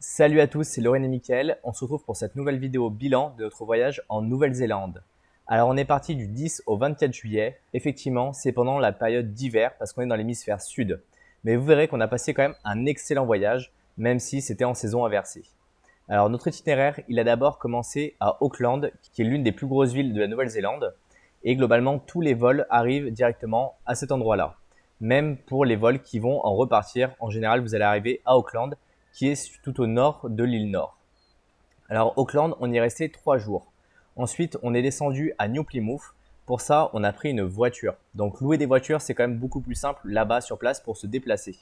Salut à tous, c'est Lorraine et Mickaël. On se retrouve pour cette nouvelle vidéo bilan de notre voyage en Nouvelle-Zélande. Alors on est parti du 10 au 24 juillet. Effectivement, c'est pendant la période d'hiver parce qu'on est dans l'hémisphère sud. Mais vous verrez qu'on a passé quand même un excellent voyage, même si c'était en saison inversée. Alors notre itinéraire, il a d'abord commencé à Auckland, qui est l'une des plus grosses villes de la Nouvelle-Zélande. Et globalement, tous les vols arrivent directement à cet endroit-là. Même pour les vols qui vont en repartir, en général, vous allez arriver à Auckland, qui est tout au nord de l'île Nord. Alors Auckland, on y est resté 3 jours. Ensuite, on est descendu à New Plymouth. Pour ça, on a pris une voiture. Donc louer des voitures, c'est quand même beaucoup plus simple là-bas sur place pour se déplacer.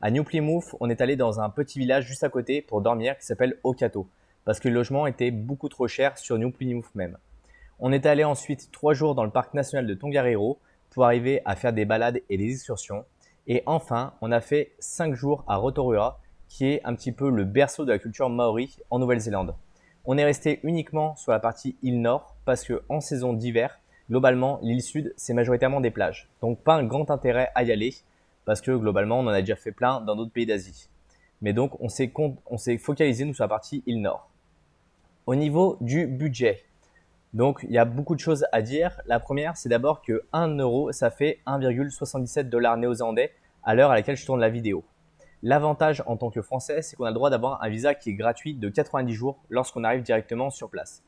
À New Plymouth, on est allé dans un petit village juste à côté pour dormir qui s'appelle Okato, parce que le logement était beaucoup trop cher sur New Plymouth même. On est allé ensuite 3 jours dans le parc national de Tongariro pour arriver à faire des balades et des excursions. Et enfin, on a fait 5 jours à Rotorua, qui est un petit peu le berceau de la culture maori en Nouvelle-Zélande. On est resté uniquement sur la partie île nord parce que en saison d'hiver, globalement, l'île sud, c'est majoritairement des plages. Donc pas un grand intérêt à y aller parce que globalement, on en a déjà fait plein dans d'autres pays d'Asie. Mais donc, on s'est focalisé nous sur la partie île nord. Au niveau du budget, donc il y a beaucoup de choses à dire. La première, c'est d'abord que 1 euro, ça fait 1,77 dollars néo-zélandais à l'heure à laquelle je tourne la vidéo. L'avantage en tant que Français, c'est qu'on a le droit d'avoir un visa qui est gratuit de 90 jours lorsqu'on arrive directement sur place.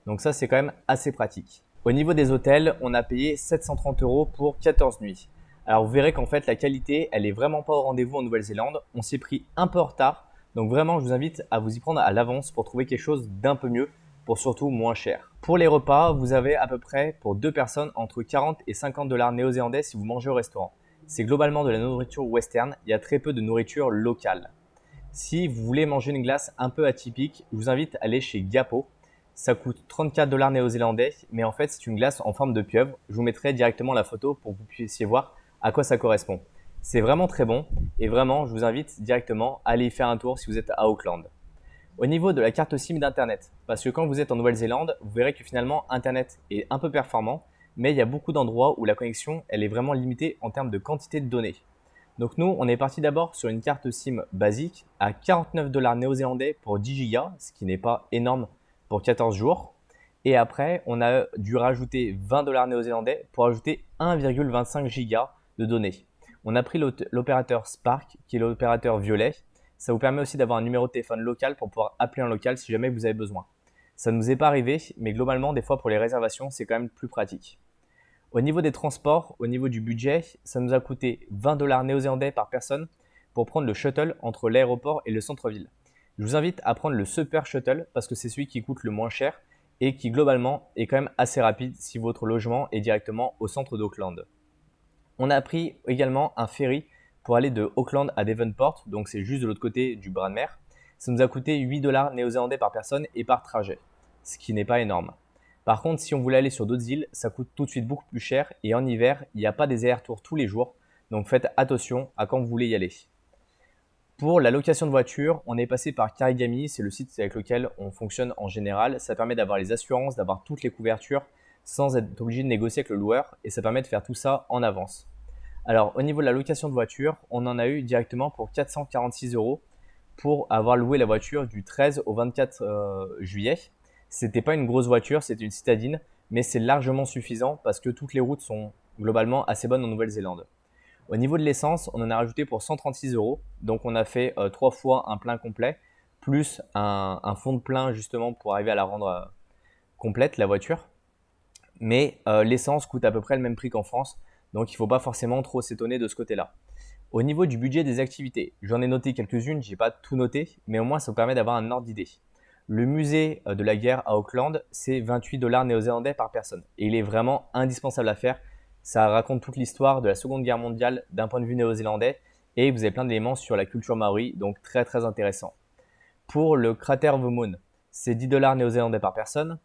Donc ça, c'est quand même assez pratique. Au niveau des hôtels, on a payé 730 euros pour 14 nuits. Alors vous verrez qu'en fait, la qualité, elle est vraiment pas au rendez-vous en Nouvelle-Zélande. On s'est pris un peu en retard. Donc vraiment, je vous invite à vous y prendre à l'avance pour trouver quelque chose d'un peu mieux, pour surtout moins cher. Pour les repas, vous avez à peu près pour deux personnes entre 40 et 50 dollars néo-zélandais si vous mangez au restaurant. C'est globalement de la nourriture western, il y a très peu de nourriture locale. Si vous voulez manger une glace un peu atypique, je vous invite à aller chez Gapo. Ça coûte 34 dollars néo-zélandais, mais en fait c'est une glace en forme de pieuvre. Je vous mettrai directement la photo pour que vous puissiez voir à quoi ça correspond. C'est vraiment très bon et vraiment je vous invite directement à aller y faire un tour si vous êtes à Auckland. Au niveau de la carte SIM d'Internet, parce que quand vous êtes en Nouvelle-Zélande, vous verrez que finalement Internet est un peu performant, mais il y a beaucoup d'endroits où la connexion elle est vraiment limitée en termes de quantité de données. Donc nous, on est parti d'abord sur une carte SIM basique à 49 dollars néo-zélandais pour 10 gigas, ce qui n'est pas énorme pour 14 jours. Et après, on a dû rajouter 20 dollars néo-zélandais pour ajouter 1,25 gigas de données. On a pris l'opérateur Spark, qui est l'opérateur violet. Ça vous permet aussi d'avoir un numéro de téléphone local pour pouvoir appeler en local si jamais vous avez besoin. Ça ne nous est pas arrivé, mais globalement, des fois pour les réservations, c'est quand même plus pratique. Au niveau des transports, au niveau du budget, ça nous a coûté 20 dollars néo-zélandais par personne pour prendre le shuttle entre l'aéroport et le centre-ville. Je vous invite à prendre le Super Shuttle parce que c'est celui qui coûte le moins cher et qui globalement est quand même assez rapide si votre logement est directement au centre d'Auckland. On a pris également un ferry pour aller de Auckland à Devonport, donc c'est juste de l'autre côté du bras de mer. Ça nous a coûté 8 dollars néo-zélandais par personne et par trajet, ce qui n'est pas énorme. Par contre, si on voulait aller sur d'autres îles, ça coûte tout de suite beaucoup plus cher et en hiver, il n'y a pas des allers-retours tous les jours, donc faites attention à quand vous voulez y aller. Pour la location de voiture, on est passé par Karigami, c'est le site avec lequel on fonctionne en général. Ça permet d'avoir les assurances, d'avoir toutes les couvertures sans être obligé de négocier avec le loueur et ça permet de faire tout ça en avance. Alors, au niveau de la location de voiture, on en a eu directement pour 446 euros pour avoir loué la voiture du 13 au 24 juillet. C'était pas une grosse voiture, c'était une citadine, mais c'est largement suffisant parce que toutes les routes sont globalement assez bonnes en Nouvelle-Zélande. Au niveau de l'essence, on en a rajouté pour 136 euros. Donc, on a fait 3 fois un plein complet, plus un fond de plein justement pour arriver à la rendre complète, la voiture. Mais l'essence coûte à peu près le même prix qu'en France, donc il ne faut pas forcément trop s'étonner de ce côté-là. Au niveau du budget des activités, j'en ai noté quelques-unes, je n'ai pas tout noté, mais au moins ça vous permet d'avoir un ordre d'idée. Le musée de la guerre à Auckland, c'est 28 dollars néo-zélandais par personne. Et il est vraiment indispensable à faire. Ça raconte toute l'histoire de la Seconde Guerre mondiale d'un point de vue néo-zélandais et vous avez plein d'éléments sur la culture maori, donc très très intéressant. Pour le cratère of the Moon, c'est 10 dollars néo-zélandais par personne.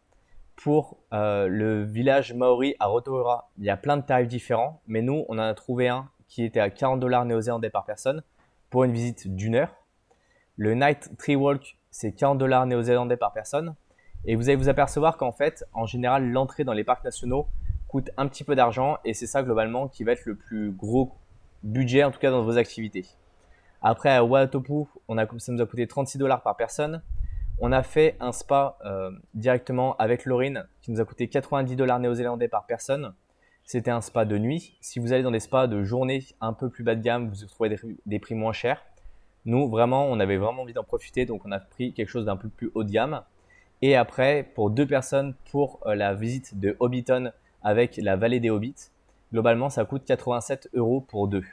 Pour le village maori à Rotorua, il y a plein de tarifs différents, mais nous, on en a trouvé un qui était à 40 dollars néo-zélandais par personne pour une visite d'une heure. Le Night Tree Walk, c'est 40 dollars néo-zélandais par personne. Et vous allez vous apercevoir qu'en fait, en général, l'entrée dans les parcs nationaux coûte un petit peu d'argent et c'est ça globalement qui va être le plus gros budget, en tout cas dans vos activités. Après, à Watopu, ça nous a coûté 36 $ par personne. On a fait un spa directement avec Laurine qui nous a coûté 90 $ néo-zélandais par personne. C'était un spa de nuit. Si vous allez dans des spas de journée un peu plus bas de gamme, vous trouverez des prix moins chers. Nous, vraiment, on avait vraiment envie d'en profiter, donc on a pris quelque chose d'un peu plus haut de gamme. Et après, pour 2 personnes, pour la visite de Hobbiton avec la vallée des Hobbits, globalement, ça coûte 87 € pour 2.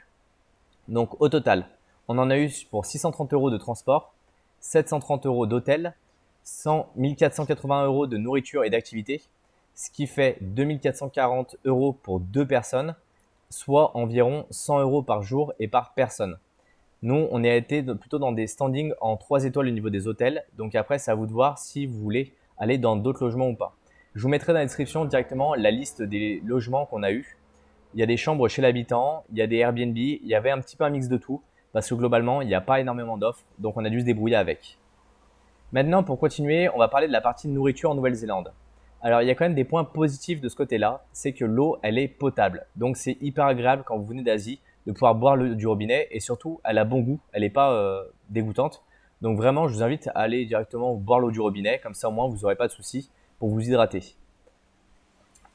Donc au total, on en a eu pour 630 € de transport, 730 € d'hôtel, 1480 € de nourriture et d'activité, ce qui fait 2440 € pour 2 personnes, soit environ 100 € par jour et par personne. Nous, on a été plutôt dans des standings en 3 étoiles au niveau des hôtels. Donc après, c'est à vous de voir si vous voulez aller dans d'autres logements ou pas. Je vous mettrai dans la description directement la liste des logements qu'on a eu. Il y a des chambres chez l'habitant, il y a des Airbnb, il y avait un petit peu un mix de tout parce que globalement, il n'y a pas énormément d'offres. Donc on a dû se débrouiller avec. Maintenant, pour continuer, on va parler de la partie nourriture en Nouvelle-Zélande. Alors, il y a quand même des points positifs de ce côté-là, c'est que l'eau, elle est potable. Donc, c'est hyper agréable quand vous venez d'Asie de pouvoir boire l'eau du robinet et surtout, elle a bon goût, elle n'est pas dégoûtante. Donc, vraiment, je vous invite à aller directement boire l'eau du robinet, comme ça au moins, vous n'aurez pas de soucis pour vous hydrater.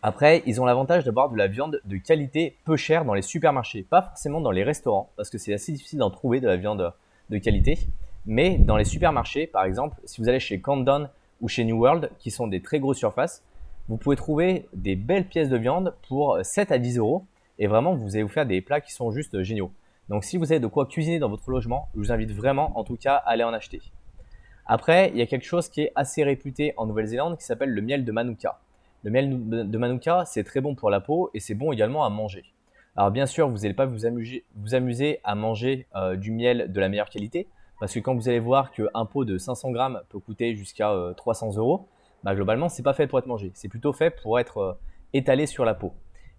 Après, ils ont l'avantage d'avoir de la viande de qualité peu chère dans les supermarchés, pas forcément dans les restaurants, parce que c'est assez difficile d'en trouver de la viande de qualité. Mais dans les supermarchés, par exemple, si vous allez chez Countdown ou chez New World, qui sont des très grosses surfaces, vous pouvez trouver des belles pièces de viande pour 7 à 10 € et vraiment, vous allez vous faire des plats qui sont juste géniaux. Donc, si vous avez de quoi cuisiner dans votre logement, je vous invite vraiment, en tout cas, à aller en acheter. Après, il y a quelque chose qui est assez réputé en Nouvelle-Zélande qui s'appelle le miel de Manuka. Le miel de Manuka, c'est très bon pour la peau et c'est bon également à manger. Alors bien sûr, vous n'allez pas vous amuser à manger du miel de la meilleure qualité, parce que quand vous allez voir qu'un pot de 500 grammes peut coûter jusqu'à 300 €, bah, globalement, c'est pas fait pour être mangé. C'est plutôt fait pour être étalé sur la peau.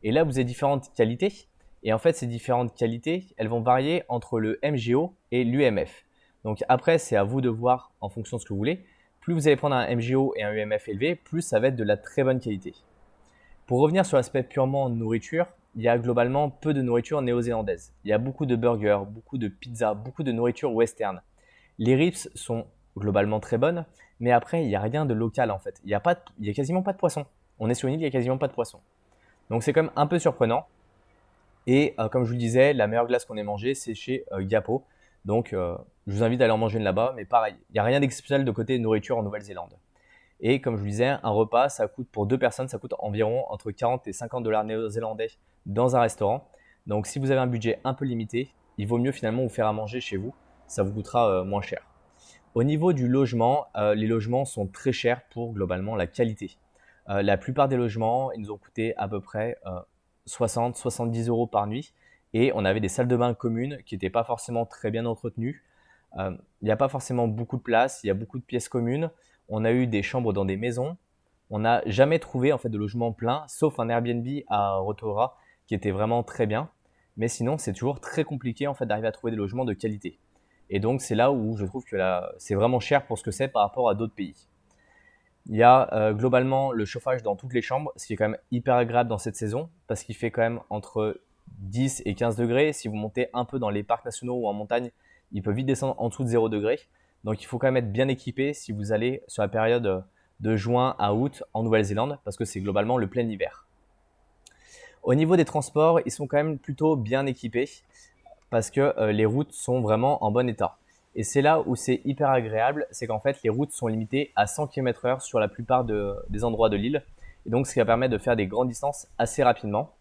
Et là, vous avez différentes qualités. Et en fait, ces différentes qualités, elles vont varier entre le MGO et l'UMF. Donc après, c'est à vous de voir en fonction de ce que vous voulez. Plus vous allez prendre un MGO et un UMF élevé, plus ça va être de la très bonne qualité. Pour revenir sur l'aspect purement nourriture, il y a globalement peu de nourriture néo-zélandaise. Il y a beaucoup de burgers, beaucoup de pizzas, beaucoup de nourriture western. Les ribs sont globalement très bonnes, mais après, il n'y a rien de local en fait. Il y a quasiment pas de poisson. On est sur une île, il n'y a quasiment pas de poisson. Donc c'est quand même un peu surprenant. Et comme je vous le disais, la meilleure glace qu'on ait mangée, c'est chez Gapo. Donc je vous invite à aller en manger une là-bas, mais pareil, il n'y a rien d'exceptionnel de côté nourriture en Nouvelle-Zélande. Et comme je vous disais, un repas, ça coûte pour 2 personnes, ça coûte environ entre 40 et 50 $ néo-zélandais dans un restaurant. Donc si vous avez un budget un peu limité, il vaut mieux finalement vous faire à manger chez vous, ça vous coûtera moins cher. Au niveau du logement, les logements sont très chers pour globalement la qualité. La plupart des logements, ils nous ont coûté à peu près 60-70 € par nuit et on avait des salles de bain communes qui n'étaient pas forcément très bien entretenues. Il n'y a pas forcément beaucoup de place, il y a beaucoup de pièces communes. On a eu des chambres dans des maisons. On n'a jamais trouvé en fait de logement plein, sauf un Airbnb à Rotorua qui était vraiment très bien. Mais sinon, c'est toujours très compliqué en fait d'arriver à trouver des logements de qualité. Et donc, c'est là où je trouve que c'est vraiment cher pour ce que c'est par rapport à d'autres pays. Il y a globalement le chauffage dans toutes les chambres, ce qui est quand même hyper agréable dans cette saison parce qu'il fait quand même entre 10 et 15 degrés. Si vous montez un peu dans les parcs nationaux ou en montagne, il peut vite descendre en dessous de 0 degré. Donc il faut quand même être bien équipé si vous allez sur la période de juin à août en Nouvelle-Zélande parce que c'est globalement le plein hiver. Au niveau des transports, ils sont quand même plutôt bien équipés parce que les routes sont vraiment en bon état. Et c'est là où c'est hyper agréable, c'est qu'en fait les routes sont limitées à 100 km/h sur la plupart des endroits de l'île. Et donc ce qui va permettre de faire des grandes distances assez rapidement.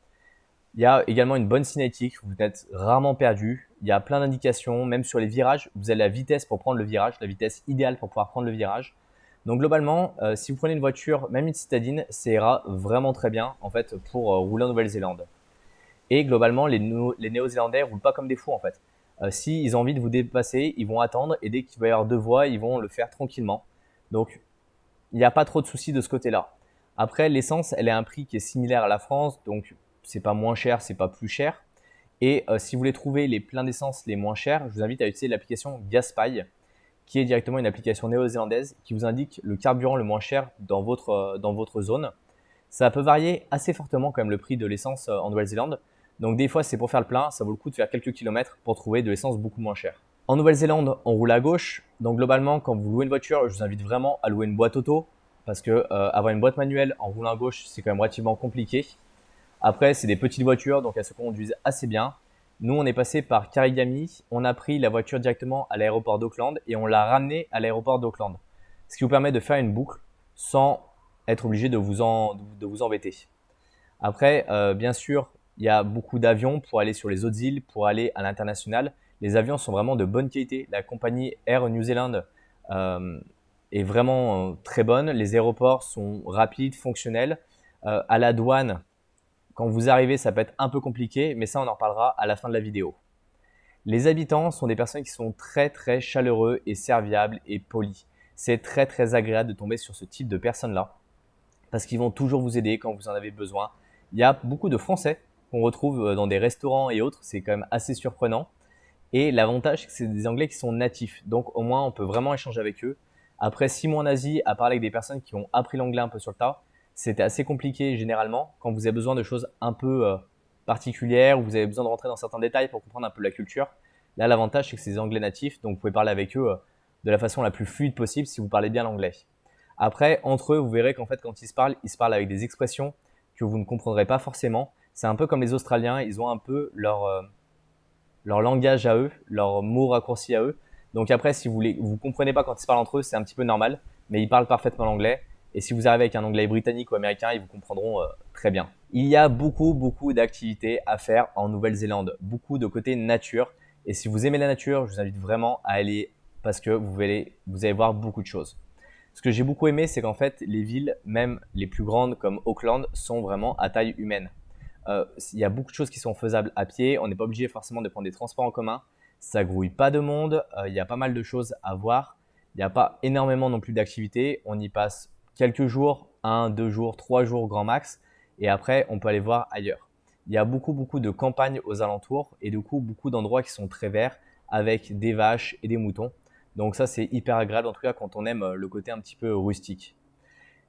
Il y a également une bonne signalétique, vous êtes rarement perdu. Il y a plein d'indications, même sur les virages, vous avez la vitesse pour prendre le virage, la vitesse idéale pour pouvoir prendre le virage. Donc globalement, si vous prenez une voiture, même une citadine, ça ira vraiment très bien en fait pour rouler en Nouvelle-Zélande. Et globalement, les Néo-Zélandais roulent pas comme des fous en fait. S'ils ont envie de vous dépasser, ils vont attendre et dès qu'il va y avoir deux voies, ils vont le faire tranquillement. Donc il n'y a pas trop de soucis de ce côté-là. Après, l'essence, elle a un prix qui est similaire à la France, donc c'est pas moins cher, c'est pas plus cher. Et si vous voulez trouver les pleins d'essence les moins chers, je vous invite à utiliser l'application Gaspy, qui est directement une application néo-zélandaise qui vous indique le carburant le moins cher dans votre zone. Ça peut varier assez fortement quand même le prix de l'essence en Nouvelle-Zélande. Donc des fois, c'est pour faire le plein, ça vaut le coup de faire quelques kilomètres pour trouver de l'essence beaucoup moins chère. En Nouvelle-Zélande, on roule à gauche. Donc globalement, quand vous louez une voiture, je vous invite vraiment à louer une boîte auto parce que avoir une boîte manuelle en roulant à gauche, c'est quand même relativement compliqué. Après, c'est des petites voitures, donc elles se conduisent assez bien. Nous, on est passé par Karigami, on a pris la voiture directement à l'aéroport d'Auckland et on l'a ramenée à l'aéroport d'Auckland. Ce qui vous permet de faire une boucle sans être obligé de vous embêter. Après, bien sûr, il y a beaucoup d'avions pour aller sur les autres îles, pour aller à l'international. Les avions sont vraiment de bonne qualité. La compagnie Air New Zealand euh, est vraiment très bonne. Les aéroports sont rapides, fonctionnels. À la douane, quand vous arrivez, ça peut être un peu compliqué, mais ça, on en reparlera à la fin de la vidéo. Les habitants sont des personnes qui sont très très chaleureux et serviables et polis. C'est très très agréable de tomber sur ce type de personnes-là parce qu'ils vont toujours vous aider quand vous en avez besoin. Il y a beaucoup de Français qu'on retrouve dans des restaurants et autres, c'est quand même assez surprenant. Et l'avantage, c'est que c'est des Anglais qui sont natifs, donc au moins on peut vraiment échanger avec eux. Après 6 mois en Asie, à parler avec des personnes qui ont appris l'anglais un peu sur le tas, c'était assez compliqué généralement quand vous avez besoin de choses un peu particulières ou vous avez besoin de rentrer dans certains détails pour comprendre un peu la culture. Là, l'avantage, c'est que c'est des Anglais natifs, donc vous pouvez parler avec eux de la façon la plus fluide possible si vous parlez bien l'anglais. Après, entre eux, vous verrez qu'en fait, quand ils se parlent avec des expressions que vous ne comprendrez pas forcément. C'est un peu comme les Australiens, ils ont un peu leur langage à eux, leurs mots raccourcis à eux. Donc après, si vous comprenez pas quand ils se parlent entre eux, c'est un petit peu normal, mais ils parlent parfaitement l'anglais. Et si vous arrivez avec un anglais britannique ou américain, ils vous comprendront très bien. Il y a beaucoup d'activités à faire en Nouvelle-Zélande, beaucoup de côté nature. Et si vous aimez la nature, je vous invite vraiment à aller parce que vous allez voir beaucoup de choses. Ce que j'ai beaucoup aimé, c'est qu'en fait, les villes, même les plus grandes comme Auckland, sont vraiment à taille humaine. Il y a beaucoup de choses qui sont faisables à pied. On n'est pas obligé forcément de prendre des transports en commun. Ça grouille pas de monde. Il y a pas mal de choses à voir. Il n'y a pas énormément non plus d'activités. On y passe quelques jours, 1, 2 jours, 3 jours grand max. Et après, on peut aller voir ailleurs. Il y a beaucoup de campagnes aux alentours et du coup, beaucoup d'endroits qui sont très verts avec des vaches et des moutons. Donc ça, c'est hyper agréable, en tout cas quand on aime le côté un petit peu rustique.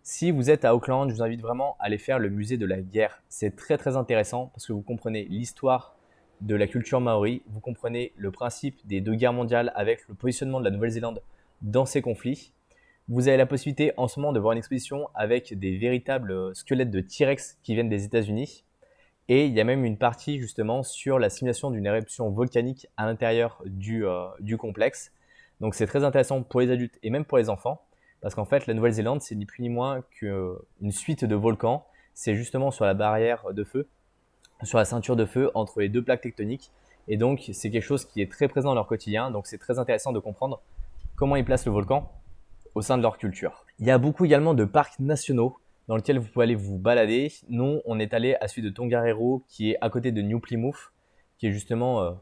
Si vous êtes à Auckland, je vous invite vraiment à aller faire le musée de la guerre. C'est très intéressant parce que vous comprenez l'histoire de la culture maori, vous comprenez le principe des 2 guerres mondiales avec le positionnement de la Nouvelle-Zélande dans ces conflits. Vous avez la possibilité en ce moment de voir une exposition avec des véritables squelettes de T-Rex qui viennent des États-Unis. Et il y a même une partie justement sur la simulation d'une éruption volcanique à l'intérieur du complexe. Donc c'est très intéressant pour les adultes et même pour les enfants. Parce qu'en fait, la Nouvelle-Zélande, c'est ni plus ni moins qu'une suite de volcans. C'est justement sur la barrière de feu, sur la ceinture de feu entre les 2 plaques tectoniques. Et donc, c'est quelque chose qui est très présent dans leur quotidien. Donc, c'est très intéressant de comprendre comment ils placent le volcan au sein de leur culture. Il y a beaucoup également de parcs nationaux dans lesquels vous pouvez aller vous balader. Nous, on est allé à celui de Tongariro qui est à côté de New Plymouth, qui est justement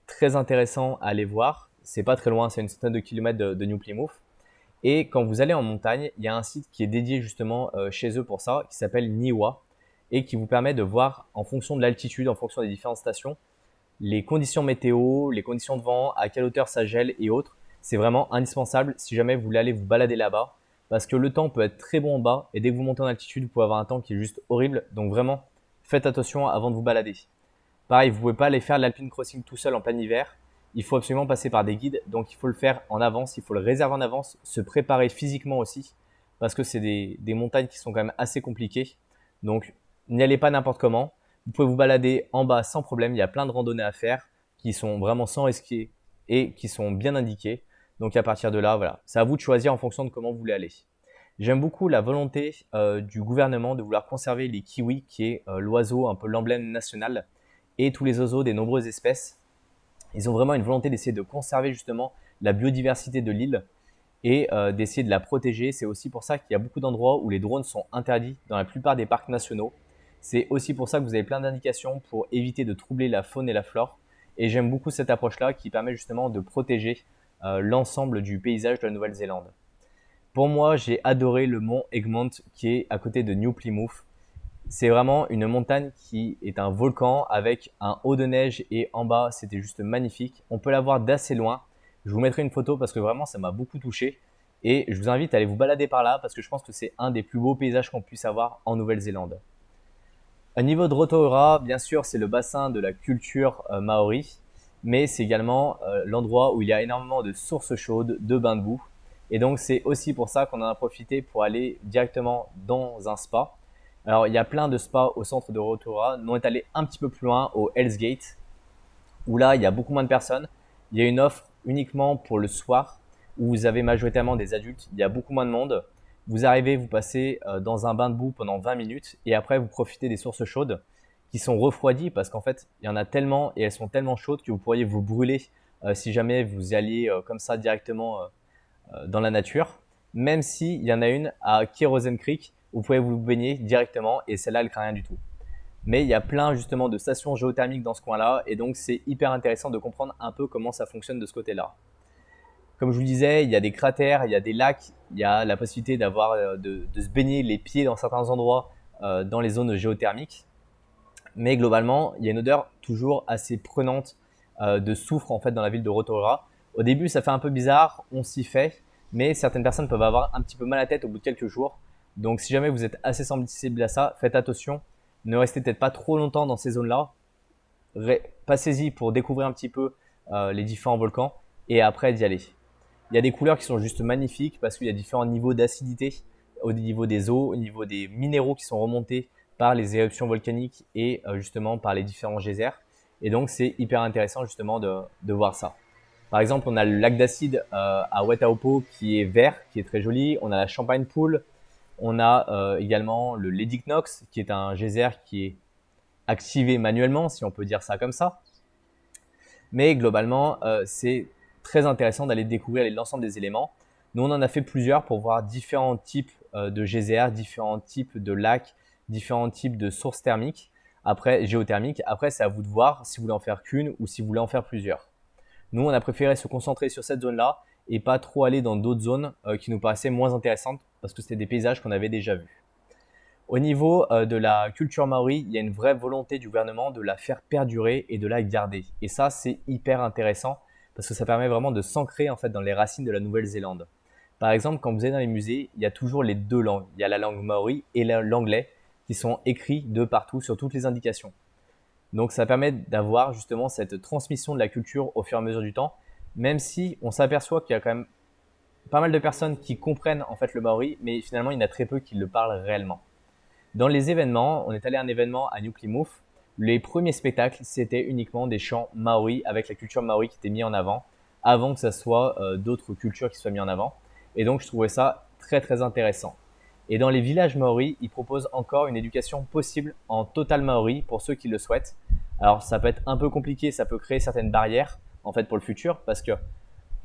très intéressant à aller voir. C'est pas très loin, c'est une centaine de kilomètres de New Plymouth. Et quand vous allez en montagne, il y a un site qui est dédié justement chez eux pour ça, qui s'appelle Niwa, et qui vous permet de voir en fonction de l'altitude, en fonction des différentes stations, les conditions météo, les conditions de vent, à quelle hauteur ça gèle et autres. C'est vraiment indispensable si jamais vous voulez aller vous balader là-bas, parce que le temps peut être très bon en bas, et dès que vous montez en altitude, vous pouvez avoir un temps qui est juste horrible. Donc vraiment, faites attention avant de vous balader. Pareil, vous ne pouvez pas aller faire l'alpine crossing tout seul en plein hiver. Il faut absolument passer par des guides, donc il faut le faire en avance, il faut le réserver en avance, se préparer physiquement aussi, parce que c'est des montagnes qui sont quand même assez compliquées. Donc n'y allez pas n'importe comment. Vous pouvez vous balader en bas sans problème, il y a plein de randonnées à faire qui sont vraiment sans risquer et qui sont bien indiquées. Donc à partir de là, voilà, c'est à vous de choisir en fonction de comment vous voulez aller. J'aime beaucoup la volonté du gouvernement de vouloir conserver les kiwis, qui est l'oiseau, un peu l'emblème national, et tous les oiseaux des nombreuses espèces. Ils ont vraiment une volonté d'essayer de conserver justement la biodiversité de l'île et d'essayer de la protéger. C'est aussi pour ça qu'il y a beaucoup d'endroits où les drones sont interdits dans la plupart des parcs nationaux. C'est aussi pour ça que vous avez plein d'indications pour éviter de troubler la faune et la flore. Et j'aime beaucoup cette approche-là qui permet justement de protéger l'ensemble du paysage de la Nouvelle-Zélande. Pour moi, j'ai adoré le mont Egmont qui est à côté de New Plymouth. C'est vraiment une montagne qui est un volcan avec un haut de neige et en bas, c'était juste magnifique. On peut la voir d'assez loin. Je vous mettrai une photo parce que vraiment, ça m'a beaucoup touché. Et je vous invite à aller vous balader par là parce que je pense que c'est un des plus beaux paysages qu'on puisse avoir en Nouvelle-Zélande. Au niveau de Rotorua, bien sûr, c'est le bassin de la culture maori. mais c'est également l'endroit où il y a énormément de sources chaudes, de bains de boue. Et donc c'est aussi pour ça qu'on en a profité pour aller directement dans un spa. Alors il y a plein de spas au centre de Rotorua. Nous on est allé un petit peu plus loin au Hell's Gate, où là il y a beaucoup moins de personnes. Il y a une offre uniquement pour le soir, où vous avez majoritairement des adultes. Il y a beaucoup moins de monde. Vous arrivez, vous passez dans un bain de boue pendant 20 minutes et après vous profitez des sources chaudes qui sont refroidies parce qu'en fait il y en a tellement et elles sont tellement chaudes que vous pourriez vous brûler si jamais vous alliez comme ça directement dans la nature. Même s'il y en a une à Kerosene Creek, vous pouvez vous baigner directement et celle-là elle craint rien du tout. Mais il y a plein justement de stations géothermiques dans ce coin-là et donc c'est hyper intéressant de comprendre un peu comment ça fonctionne de ce côté-là. Comme je vous disais, il y a des cratères, il y a des lacs, il y a la possibilité de se baigner les pieds dans certains endroits dans les zones géothermiques. Mais globalement, il y a une odeur toujours assez prenante de soufre en fait dans la ville de Rotorua. Au début, ça fait un peu bizarre, on s'y fait, mais certaines personnes peuvent avoir un petit peu mal à la tête au bout de quelques jours. Donc si jamais vous êtes assez sensible à ça, faites attention. Ne restez peut-être pas trop longtemps dans ces zones-là. Passez-y pour découvrir un petit peu les différents volcans et après d'y aller. Il y a des couleurs qui sont juste magnifiques parce qu'il y a différents niveaux d'acidité au niveau des eaux, au niveau des minéraux qui sont remontés par les éruptions volcaniques et justement par les différents geysers. Et donc, c'est hyper intéressant justement de voir ça. Par exemple, on a le lac d'acide à Waitāopo qui est vert, qui est très joli. On a la Champagne Pool. On a également le Lady Knox qui est un geyser qui est activé manuellement, si on peut dire ça comme ça. Mais globalement, c'est très intéressant d'aller découvrir l'ensemble des éléments. Nous, on en a fait plusieurs pour voir différents types de geysers, différents types de lacs, différents types de sources thermiques, après géothermiques. Après, c'est à vous de voir si vous voulez en faire qu'une ou si vous voulez en faire plusieurs. Nous, on a préféré se concentrer sur cette zone-là et pas trop aller dans d'autres zones qui nous paraissaient moins intéressantes parce que c'était des paysages qu'on avait déjà vus. Au niveau de la culture maori, il y a une vraie volonté du gouvernement de la faire perdurer et de la garder. Et ça, c'est hyper intéressant parce que ça permet vraiment de s'ancrer en fait dans les racines de la Nouvelle-Zélande. Par exemple, quand vous allez dans les musées, il y a toujours les deux langues. Il y a la langue maori et l'anglais qui sont écrits de partout sur toutes les indications. Donc ça permet d'avoir justement cette transmission de la culture au fur et à mesure du temps, même si on s'aperçoit qu'il y a quand même pas mal de personnes qui comprennent en fait le maori, mais finalement il y en a très peu qui le parlent réellement. Dans les événements, on est allé à un événement à New Plymouth. Les premiers spectacles, c'était uniquement des chants maori avec la culture maori qui était mise en avant que ça soit d'autres cultures qui soient mises en avant. Et donc, je trouvais ça très très intéressant. Et dans les villages maoris, ils proposent encore une éducation possible en total maori pour ceux qui le souhaitent. Alors, ça peut être un peu compliqué, ça peut créer certaines barrières en fait pour le futur parce que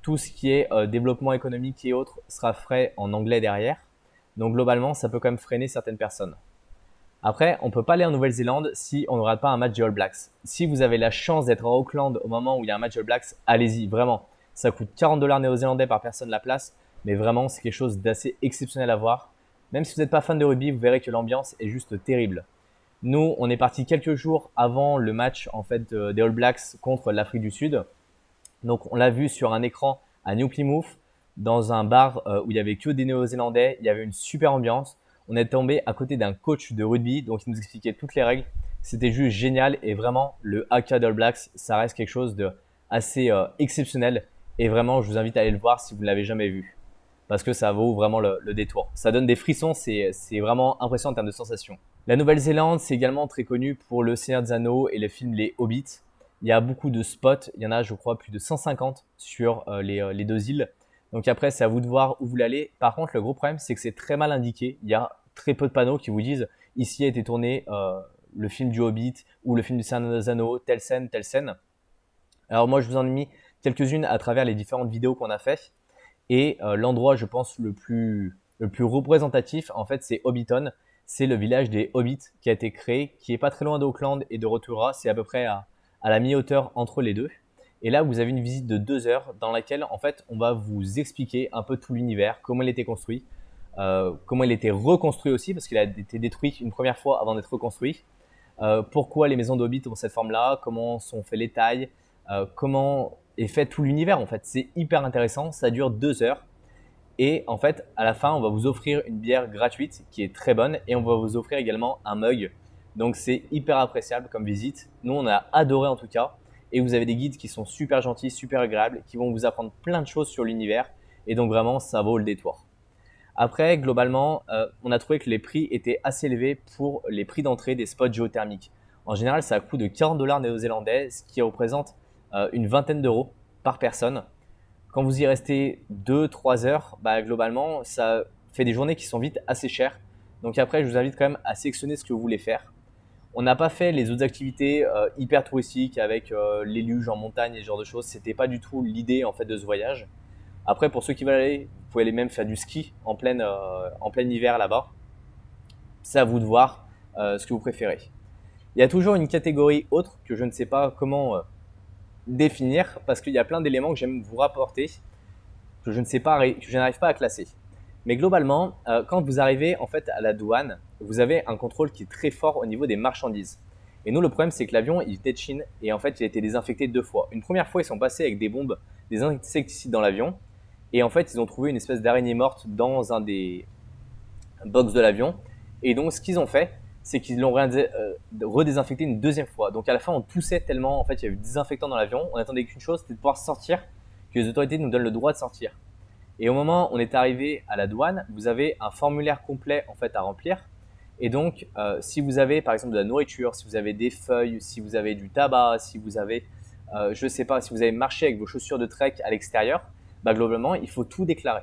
tout ce qui est développement économique et autres sera fait en anglais derrière. Donc, globalement, ça peut quand même freiner certaines personnes. Après, on ne peut pas aller en Nouvelle-Zélande si on ne rate pas un match des All Blacks. Si vous avez la chance d'être à Auckland au moment où il y a un match All Blacks, allez-y, vraiment. Ça coûte 40 dollars néo-zélandais par personne la place, mais vraiment, c'est quelque chose d'assez exceptionnel à voir. Même si vous n'êtes pas fan de rugby, vous verrez que l'ambiance est juste terrible. Nous, on est parti quelques jours avant le match en fait des All Blacks contre l'Afrique du Sud. Donc, on l'a vu sur un écran à New Plymouth, dans un bar où il y avait que des Néo-Zélandais. Il y avait une super ambiance. On est tombé à côté d'un coach de rugby, donc il nous expliquait toutes les règles. C'était juste génial et vraiment le haka d'All Blacks, ça reste quelque chose de assez exceptionnel. Et vraiment, je vous invite à aller le voir si vous ne l'avez jamais vu, parce que ça vaut vraiment le détour. Ça donne des frissons, c'est vraiment impressionnant en termes de sensations. La Nouvelle-Zélande, c'est également très connu pour le Seigneur des Anneaux et le film Les Hobbits. Il y a beaucoup de spots, il y en a je crois plus de 150 sur les deux îles. Donc après, c'est à vous de voir où vous voulez aller. Par contre, le gros problème, c'est que c'est très mal indiqué. Il y a très peu de panneaux qui vous disent ici a été tourné le film du Hobbit ou le film du Seigneur des Anneaux, telle scène, telle scène. Alors moi, je vous en ai mis quelques-unes à travers les différentes vidéos qu'on a fait. Et l'endroit, je pense, le plus représentatif, en fait, c'est Hobbiton. C'est le village des Hobbits qui a été créé, qui est pas très loin d'Auckland et de Rotorua. C'est à peu près à la mi-hauteur entre les deux. Et là, vous avez une visite de 2 heures dans laquelle, en fait, on va vous expliquer un peu tout l'univers, comment il était construit, comment il était reconstruit aussi, parce qu'il a été détruit une première fois avant d'être reconstruit. Pourquoi les maisons d'Hobbit ont cette forme-là, comment sont faites les tailles, comment est fait tout l'univers. En fait, c'est hyper intéressant. Ça dure 2 heures. Et en fait, à la fin, on va vous offrir une bière gratuite qui est très bonne et on va vous offrir également un mug. Donc, c'est hyper appréciable comme visite. Nous, on a adoré en tout cas. et vous avez des guides qui sont super gentils, super agréables, qui vont vous apprendre plein de choses sur l'univers et donc vraiment ça vaut le détour. Après, globalement, on a trouvé que les prix étaient assez élevés pour les prix d'entrée des spots géothermiques. En général, ça coûte de 40 $ néo-zélandais, ce qui représente une vingtaine d'euros par personne. Quand vous y restez 2-3 heures, globalement, ça fait des journées qui sont vite assez chères. Donc après, je vous invite quand même à sélectionner ce que vous voulez faire. On n'a pas fait les autres activités hyper touristiques avec les luges en montagne et ce genre de choses. C'était pas du tout l'idée en fait de ce voyage. Après, pour ceux qui veulent aller, vous pouvez aller même faire du ski en plein hiver là-bas. C'est à vous de voir ce que vous préférez. Il y a toujours une catégorie autre que je ne sais pas comment définir parce qu'il y a plein d'éléments que j'aime vous rapporter que je n'arrive pas à classer. Mais globalement, quand vous arrivez en fait à la douane, vous avez un contrôle qui est très fort au niveau des marchandises. Et nous, le problème, c'est que l'avion, il était de Chine et en fait, il a été désinfecté 2 fois. Une première fois, ils sont passés avec des bombes, des insecticides dans l'avion. Et en fait, ils ont trouvé une espèce d'araignée morte dans un des box de l'avion. Et donc, ce qu'ils ont fait, c'est qu'ils l'ont redésinfecté une deuxième fois. Donc, à la fin, on toussait tellement, en fait, il y avait du désinfectant dans l'avion. On attendait qu'une chose, c'était de pouvoir sortir, que les autorités nous donnent le droit de sortir. Et au moment où on est arrivé à la douane, vous avez un formulaire complet en fait à remplir. Et donc, si vous avez par exemple de la nourriture, si vous avez des feuilles, si vous avez du tabac, si vous avez, je ne sais pas, si vous avez marché avec vos chaussures de trek à l'extérieur, globalement, il faut tout déclarer.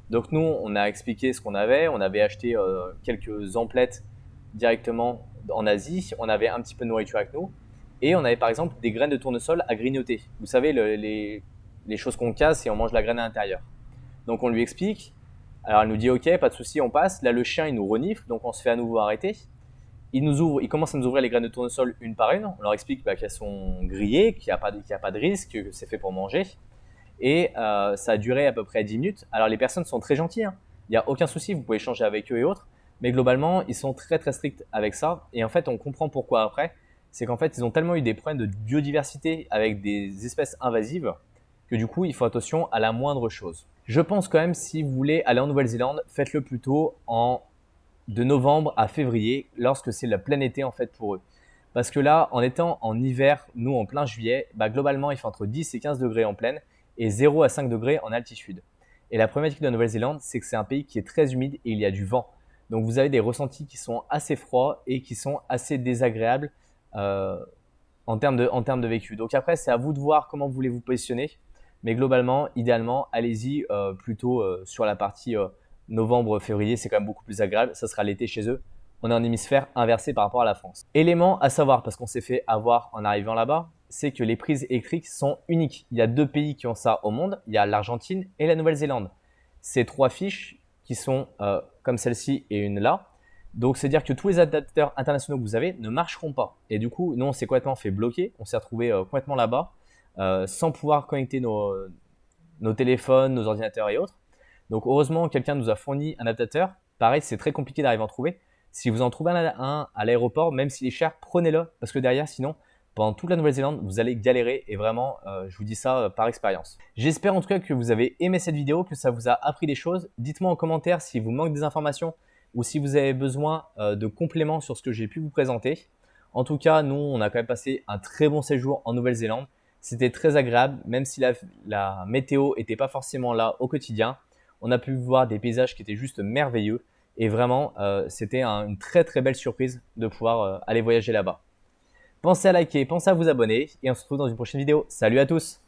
Donc nous, on a expliqué ce qu'on avait. On avait acheté quelques emplettes directement en Asie. On avait un petit peu de nourriture avec nous. Et on avait par exemple des graines de tournesol à grignoter. Vous savez, les choses qu'on casse et on mange la graine à l'intérieur. Donc on lui explique. Alors elle nous dit ok, pas de souci, on passe. Là le chien il nous renifle, donc on se fait à nouveau arrêter. Il commence à nous ouvrir les graines de tournesol une par une. On leur explique qu'elles sont grillées, qu'il n'y a pas de risque, que c'est fait pour manger. Et ça a duré à peu près 10 minutes. Alors les personnes sont très gentilles, hein. Il n'y a aucun souci, vous pouvez échanger avec eux et autres. Mais globalement, ils sont très très stricts avec ça. Et en fait, on comprend pourquoi après. C'est qu'en fait, ils ont tellement eu des problèmes de biodiversité avec des espèces invasives que du coup, il faut attention à la moindre chose. Je pense quand même, si vous voulez aller en Nouvelle-Zélande, faites-le plutôt de novembre à février, lorsque c'est le plein été en fait pour eux. Parce que là, en étant en hiver, nous en plein juillet, globalement, il fait entre 10 et 15 degrés en plaine et 0 à 5 degrés en altitude. Et la problématique de la Nouvelle-Zélande, c'est que c'est un pays qui est très humide et il y a du vent. Donc vous avez des ressentis qui sont assez froids et qui sont assez désagréables en termes de vécu. Donc après, c'est à vous de voir comment vous voulez vous positionner. Mais globalement, idéalement, allez-y plutôt sur la partie novembre-février, c'est quand même beaucoup plus agréable. Ça sera l'été chez eux. On est en hémisphère inversé par rapport à la France. Élément à savoir, parce qu'on s'est fait avoir en arrivant là-bas, c'est que les prises électriques sont uniques. Il y a 2 pays qui ont ça au monde. Il y a l'Argentine et la Nouvelle-Zélande. Ces 3 fiches qui sont comme celle-ci et une là. Donc, c'est-à-dire que tous les adaptateurs internationaux que vous avez ne marcheront pas. Et du coup, nous, on s'est complètement fait bloquer. On s'est retrouvé complètement là-bas sans pouvoir connecter nos téléphones, nos ordinateurs et autres. Donc, heureusement, quelqu'un nous a fourni un adaptateur. Pareil, c'est très compliqué d'arriver à en trouver. Si vous en trouvez un à l'aéroport, même s'il est cher, prenez-le. Parce que derrière, sinon, pendant toute la Nouvelle-Zélande, vous allez galérer. Et vraiment, je vous dis ça par expérience. J'espère en tout cas que vous avez aimé cette vidéo, que ça vous a appris des choses. Dites-moi en commentaire si vous manque des informations ou si vous avez besoin de compléments sur ce que j'ai pu vous présenter. En tout cas, nous, on a quand même passé un très bon séjour en Nouvelle-Zélande. C'était très agréable, même si la météo n'était pas forcément là au quotidien. On a pu voir des paysages qui étaient juste merveilleux. Et vraiment, c'était une très très belle surprise de pouvoir aller voyager là-bas. Pensez à liker, pensez à vous abonner et on se retrouve dans une prochaine vidéo. Salut à tous!